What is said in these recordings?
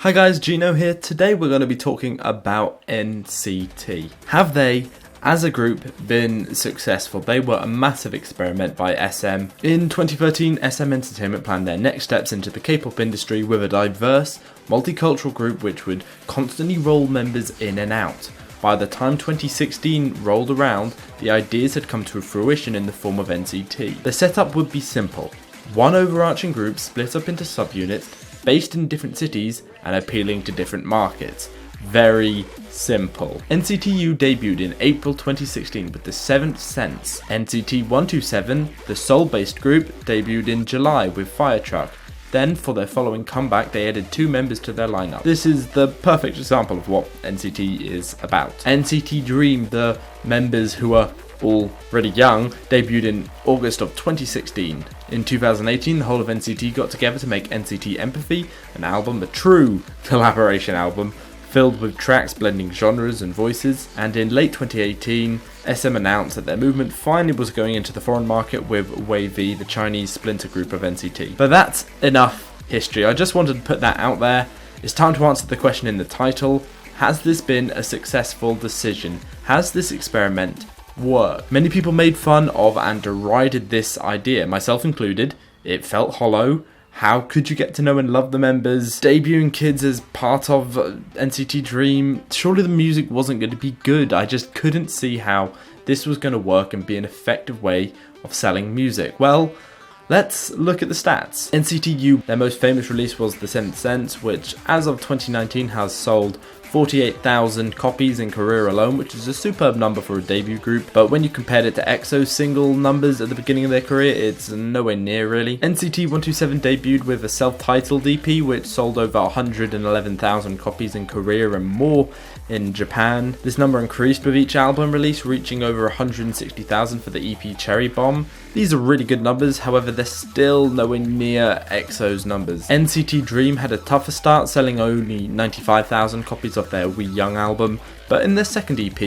Hi guys, Ginno here. Today we're going to be talking about NCT. Have they, as a group, been successful? They were a massive experiment by SM. In 2013, SM Entertainment planned their next steps into the K-pop industry with a diverse, multicultural group which would constantly roll members in and out. By the time 2016 rolled around, the ideas had come to fruition in the form of NCT. The setup would be simple. One overarching group split up into subunits, based in different cities and appealing to different markets. Very simple. NCT debuted in April 2016 with the Seventh Sense. NCT 127, the Seoul-based group, debuted in July with Fire Truck. Then, for their following comeback, they added 2 members to their lineup. This is the perfect example of what NCT is about. NCT Dream, the members who are already young, debuted in August of 2016. In 2018, the whole of NCT got together to make NCT Empathy, an album, a true collaboration album, filled with tracks blending genres and voices, and in late 2018, SM announced that their movement finally was going into the foreign market with Wavy, the Chinese splinter group of NCT. But that's enough history. I just wanted to put that out there. It's time to answer the question in the title. Has this been a successful decision? Has this experiment worked? Many people made fun of and derided this idea, myself included. It felt hollow. How could you get to know and love the members? Debuting kids as part of NCT Dream, surely the music wasn't going to be good. I just couldn't see how this was going to work and be an effective way of selling music. Well, let's look at the stats. NCT U, their most famous release was The Seventh Sense, which as of 2019 has sold 48,000 copies in Korea alone, which is a superb number for a debut group, but when you compared it to EXO's single numbers at the beginning of their career, it's nowhere near really. NCT 127 debuted with a self-titled EP which sold over 111,000 copies in Korea and more in Japan. This number increased with each album release, reaching over 160,000 for the EP Cherry Bomb. These are really good numbers, however they're still nowhere near EXO's numbers. NCT Dream had a tougher start, selling only 95,000 copies of their We Young album, but in their second EP,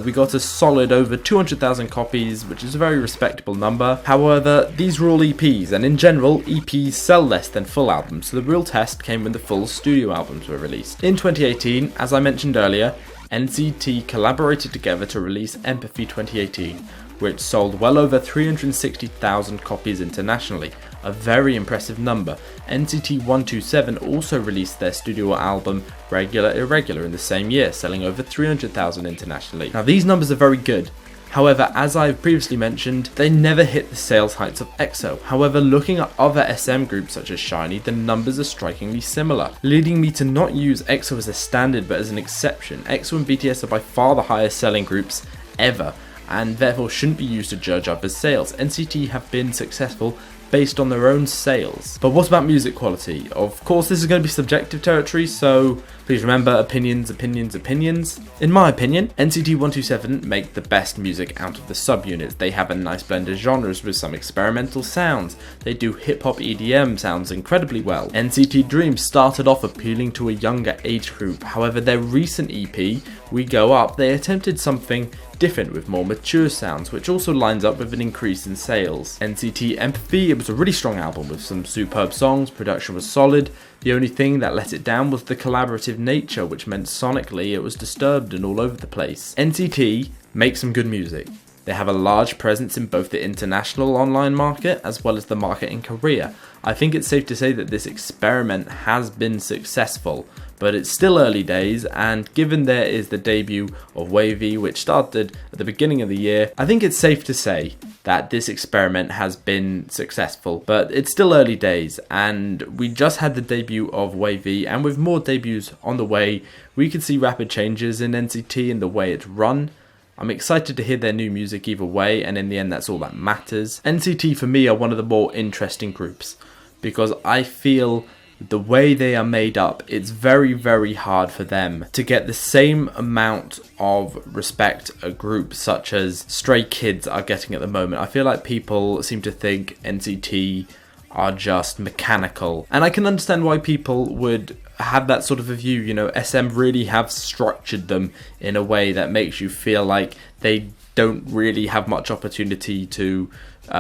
we got a solid over 200,000 copies, which is a very respectable number. However, these were all EPs, and in general, EPs sell less than full albums, so the real test came when the full studio albums were released. In 2018, as I mentioned earlier, NCT collaborated together to release Empathy 2018, which sold well over 360,000 copies internationally, a very impressive number. NCT 127 also released their studio album Regular Irregular in the same year, selling over 300,000 internationally. Now these numbers are very good. However, as I've previously mentioned, they never hit the sales heights of EXO. However, looking at other SM groups such as SHINee, the numbers are strikingly similar, leading me to not use EXO as a standard but as an exception. EXO and BTS are by far the highest selling groups ever, and therefore shouldn't be used to judge others' sales. NCT have been successful based on their own sales. But what about music quality? Of course, this is going to be subjective territory, so please remember opinions. In my opinion, NCT 127 make the best music out of the subunits. They have a nice blend of genres with some experimental sounds. They do hip-hop EDM sounds incredibly well. NCT Dream started off appealing to a younger age group. However, their recent EP, We Go Up, they attempted something different with more mature sounds, which also lines up with an increase in sales. NCT Empathy, it was a really strong album with some superb songs, production was solid. The only thing that let it down was the collaborative nature, which meant sonically it was disturbed and all over the place. NCT make some good music. They have a large presence in both the international online market as well as the market in Korea. I think it's safe to say that this experiment has been successful, but it's still early days, and given there is the debut of Wavy, which started at the beginning of the year, I think it's safe to say that this experiment has been successful, but it's still early days, and we just had the debut of Wavy, and with more debuts on the way, we could see rapid changes in NCT and the way it's run. I'm excited to hear their new music either way, and in the end that's all that matters. NCT for me are one of the more interesting groups, because I feel the way they are made up, it's very, very hard for them to get the same amount of respect a group such as Stray Kids are getting at the moment. I feel like people seem to think NCT are just mechanical, and I can understand why people would have that sort of a view. You know, SM really have structured them in a way that makes you feel like they don't really have much opportunity to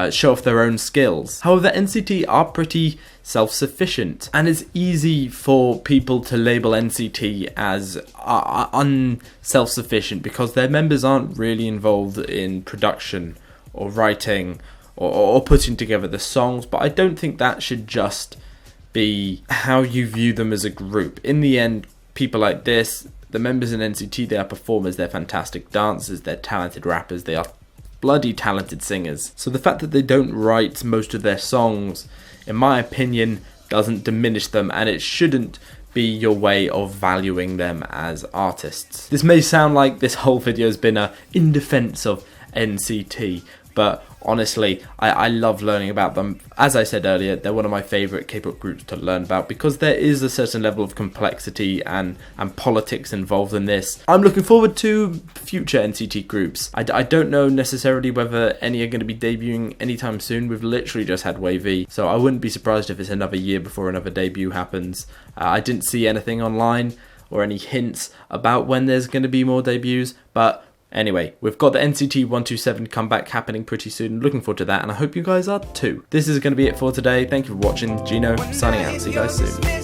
show off their own skills. However, NCT are pretty self-sufficient, and it's easy for people to label NCT as unself-sufficient because their members aren't really involved in production or writing or putting together the songs, but I don't think that should just be how you view them as a group. In the end, people like this, the members in NCT, they are performers, they're fantastic dancers, they're talented rappers, they are bloody talented singers. So the fact that they don't write most of their songs, in my opinion, doesn't diminish them, and it shouldn't be your way of valuing them as artists. This may sound like this whole video has been in defense of NCT, but honestly, I love learning about them. As I said earlier, they're one of my favourite K-pop groups to learn about because there is a certain level of complexity and politics involved in this. I'm looking forward to future NCT groups. I don't know necessarily whether any are going to be debuting anytime soon. We've literally just had Wavy, so I wouldn't be surprised if it's another year before another debut happens. I didn't see anything online or any hints about when there's going to be more debuts, but anyway, we've got the NCT 127 comeback happening pretty soon. Looking forward to that, and I hope you guys are too. This is going to be it for today. Thank you for watching. Ginno signing out. See you guys soon.